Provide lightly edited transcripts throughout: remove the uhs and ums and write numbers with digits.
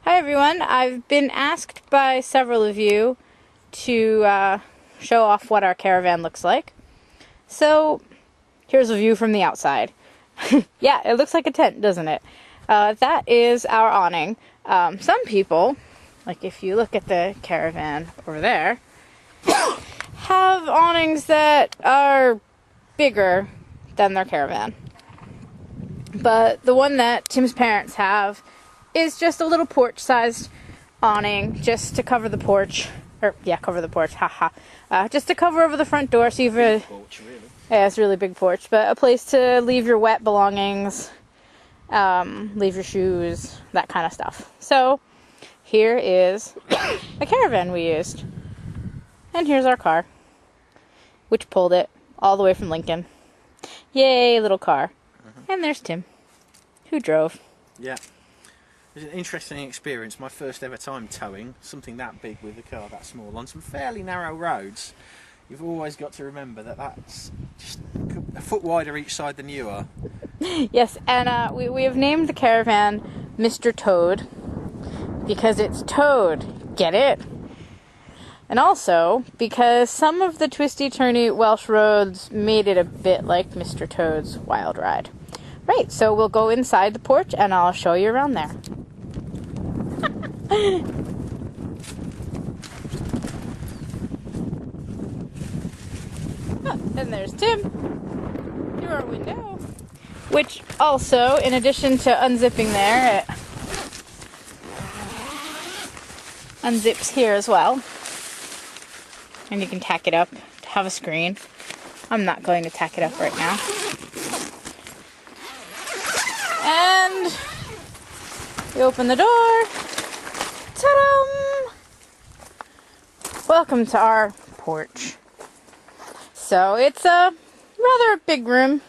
Hi everyone, I've been asked by several of you to show off what our caravan looks like. So here's a view from the outside. Yeah, it looks like a tent, doesn't it? That is our awning. Some people, like if you look at the caravan over there, have awnings that are bigger than their caravan. But the one that Tim's parents have is just a little porch-sized awning, just to cover the porch. Cover the porch, haha. Just to cover over the front door, so you've a porch, really. Yeah, it's a really big porch, but a place to leave your wet belongings, leave your shoes, that kind of stuff. So here is a caravan we used, and here's our car, which pulled it all the way from Lincoln. Yay, little car. And there's Tim, who drove. Yeah. It was an interesting experience. My first ever time towing something that big with a car that small on some fairly narrow roads. You've always got to remember that that's just a foot wider each side than you are. Yes, and we have named the caravan Mr. Toad because it's Toad. Get it? And also because some of the twisty-turny Welsh roads made it a bit like Mr. Toad's Wild Ride. Right, so we'll go inside the porch and I'll show you around there. And there's Tim through our window. Which also, in addition to unzipping there, it unzips here as well. And you can tack it up to have a screen. I'm not going to tack it up right now. And we open the door. Ta-da! Welcome to our porch. So it's a rather big room.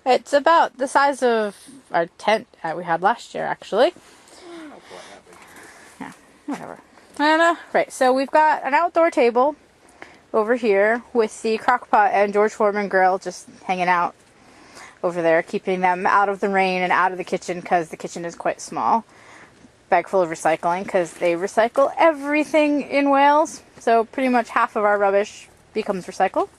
It's about the size of our tent that we had last year, actually. Not quite that big. Yeah, whatever. And, right, so we've got an outdoor table over here with the crockpot and George Foreman grill just hanging out over there, keeping them out of the rain and out of the kitchen because the kitchen is quite small. Bag full of recycling because they recycle everything in Wales. So pretty much half of our rubbish becomes recycled.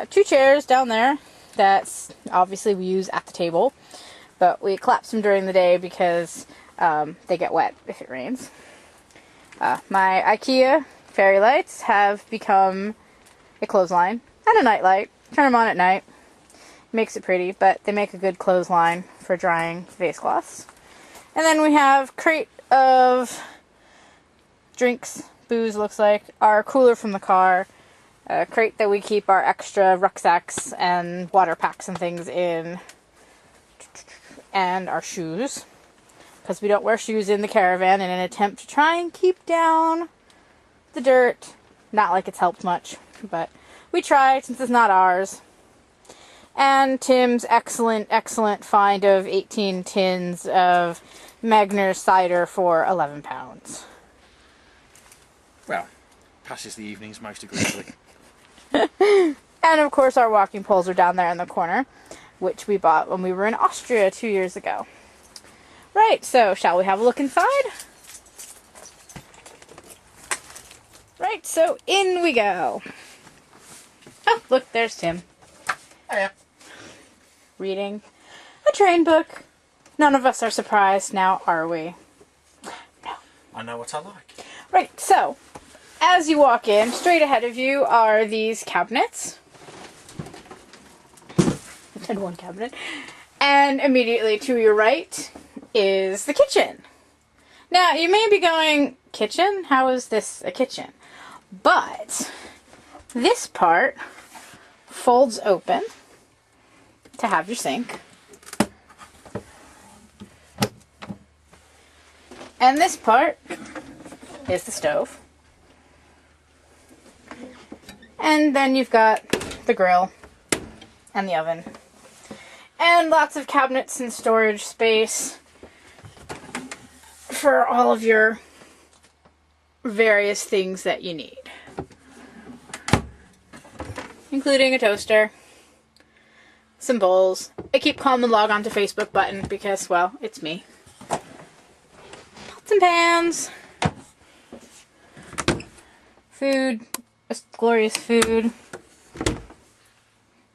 2 chairs down there that's obviously we use at the table, but we collapse them during the day because they get wet if it rains. My IKEA fairy lights have become a clothesline and a night light. Turn them on at night. Makes it pretty, but they make a good clothesline for drying vase cloths. And then we have crate of drinks, booze looks like, our cooler from the car, a crate that we keep our extra rucksacks and water packs and things in, and our shoes, because we don't wear shoes in the caravan in an attempt to try and keep down the dirt. Not like it's helped much, but we try since it's not ours. And Tim's excellent find of 18 tins of Magner's cider for 11 pounds. Well, passes the evenings most agreeably. And of course our walking poles are down there in the corner, which we bought when we were in Austria 2 years ago. Right, so shall we have a look inside? Right, so in we go. Oh, look, there's Tim. Hiya. Reading a train book. None of us are surprised now, are we? No. I know what I like. Right, so, as you walk in, straight ahead of you are these cabinets. And one cabinet. And immediately to your right is the kitchen. Now, you may be going, kitchen? How is this a kitchen? But this part folds open to have your sink. And this part is the stove. And then you've got the grill and the oven. And lots of cabinets and storage space for all of your various things that you need. Including a toaster, some bowls. I keep calling the log on to Facebook button because, well, it's me. pots and pans. Food, glorious food.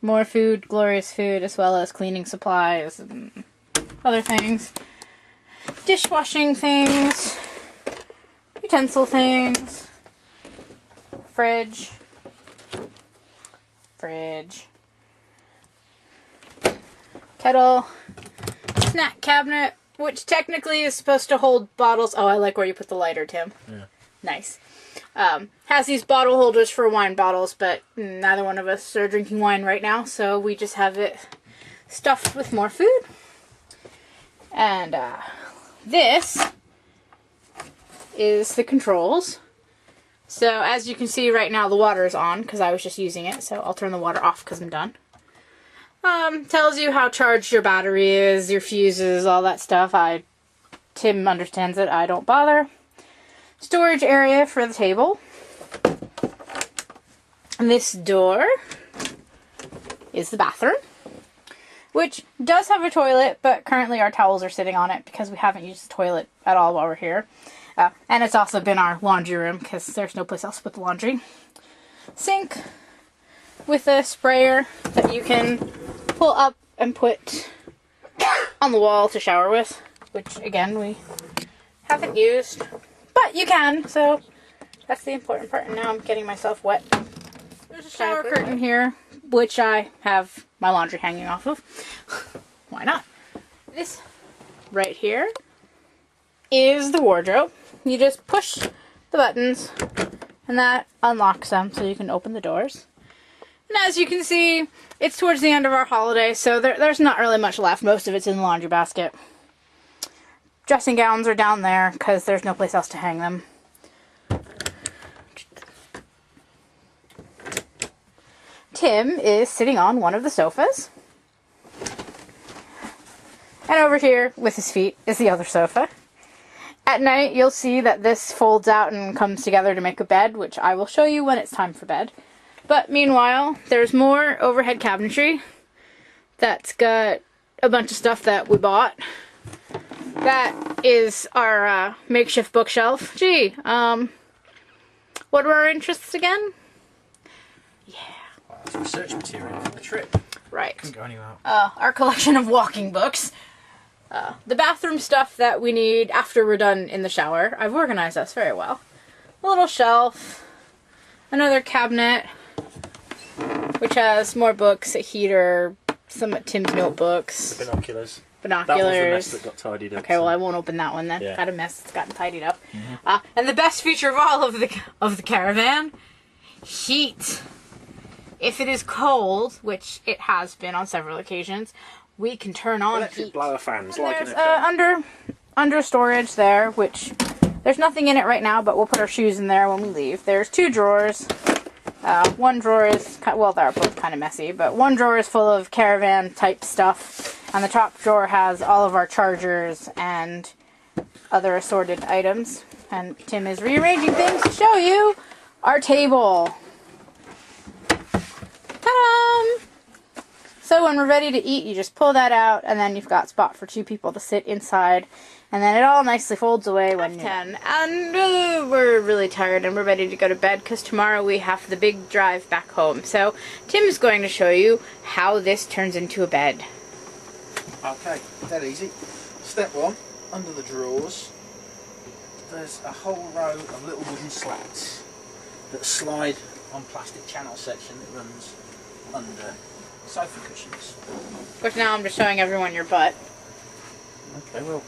More food, glorious food, as well as cleaning supplies and other things. Dishwashing things. Utensil things. Fridge. Kettle. Snack cabinet, which technically is supposed to hold bottles. Oh, I like where you put the lighter, Tim. Yeah. Nice. Has these bottle holders for wine bottles, but neither one of us are drinking wine right now, so we just have it stuffed with more food. And this is the controls. So as you can see right now, the water is on because I was just using it, so I'll turn the water off because I'm done. Tells you how charged your battery is, your fuses, all that stuff. Tim understands it, I don't bother. Storage area for the table. And this door is the bathroom, which does have a toilet, but currently our towels are sitting on it because we haven't used the toilet at all while we're here. And it's also been our laundry room because there's no place else to put the laundry. Sink with a sprayer that you can pull up and put on the wall to shower with, which again we haven't used. But you can, so that's the important part. And now I'm getting myself wet. There's a shower curtain here, which I have my laundry hanging off of. Why not? This right here is the wardrobe. You just push the buttons, and that unlocks them so you can open the doors. And as you can see, it's towards the end of our holiday, so there's not really much left. Most of it's in the laundry basket. Dressing gowns are down there because there's no place else to hang them. Tim is sitting on one of the sofas. And over here, with his feet, is the other sofa. At night, you'll see that this folds out and comes together to make a bed, which I will show you when it's time for bed. But meanwhile, there's more overhead cabinetry that's got a bunch of stuff that we bought. That is our makeshift bookshelf. Gee, what were our interests again? Yeah. Well, it's research material for the trip. Right. Couldn't go anywhere. Our collection of walking books. The bathroom stuff that we need after we're done in the shower. I've organized this very well. A little shelf. Another cabinet, which has more books, a heater, some of Tim's notebooks. Binoculars. Binoculars. That was the mess that got tidied up. Okay, well I won't open that one then. Yeah. Got a mess that's gotten tidied up. And the best feature of all of the caravan, heat. If it is cold, which it has been on several occasions, we can turn on electric heat. blower fans, And like in there's a car. under storage there, which there's nothing in it right now, but we'll put our shoes in there when we leave. There's 2 drawers. One drawer is, well, they're both kind of messy, but one drawer is full of caravan type stuff, and the top drawer has all of our chargers and other assorted items. And Tim is rearranging things to show you our table. Ta-da! So when we're ready to eat, you just pull that out, and then you've got spot for 2 people to sit inside. And then it all nicely folds away when you're 10. And we're really tired and we're ready to go to bed because tomorrow we have the big drive back home. So Tim is going to show you how this turns into a bed. Okay, dead easy. Step 1, under the drawers, there's a whole row of little wooden slats that slide on plastic channel section that runs under sofa cushions. Of course, now I'm just showing everyone your butt. Okay, well,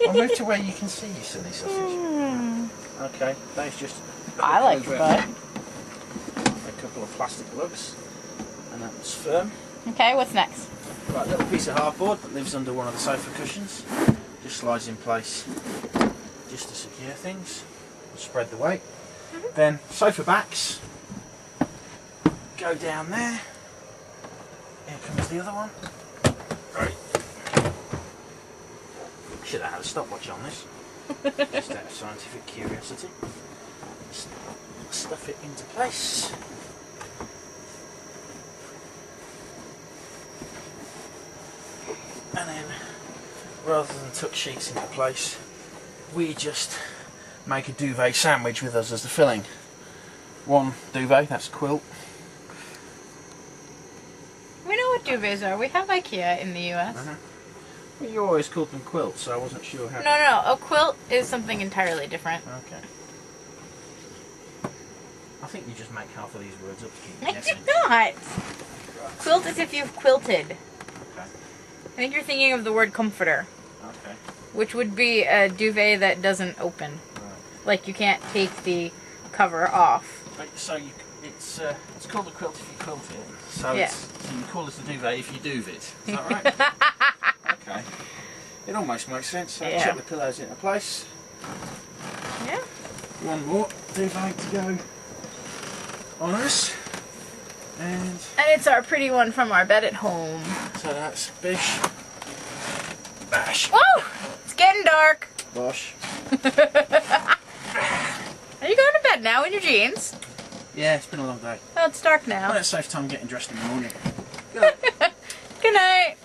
I'll move to where you can see, you silly sausage. Okay, that's just... I like your butt. A couple of plastic lugs, and that was firm. Okay, what's next? Right, a little piece of hardboard that lives under one of the sofa cushions. Just slides in place just to secure things. We'll spread the weight. Then sofa backs go down there. Here comes the other one. Right. Should have had a stopwatch on this. Just out of scientific curiosity. Stuff it into place. And then, rather than tuck sheets into place, we just make a duvet sandwich with us as the filling. One duvet, that's quilt. We know what duvets are. We have IKEA in the US. Well, you always called them quilts, so I wasn't sure how. No. A quilt is something entirely different. Okay. I think you just make half of these words up to keep me guessing. Not. Quilt is if you've quilted. Okay. I think you're thinking of the word comforter, Okay. which would be a duvet that doesn't open. Right. Like you can't take the cover off. So it's called a quilt if you quilt it. So, Yeah. so you call it a duvet if you duvet. Is that right? Okay. It almost makes sense. So Yeah. check the pillows into place. Yeah. One more duvet to go on us. And it's our pretty one from our bed at home. so that's bish, bash, Whoa! It's getting dark. bosh. Are you going to bed now in your jeans? Yeah, it's been a long day. Oh, it's dark Well, now. it's safe time getting dressed in the morning. Good night.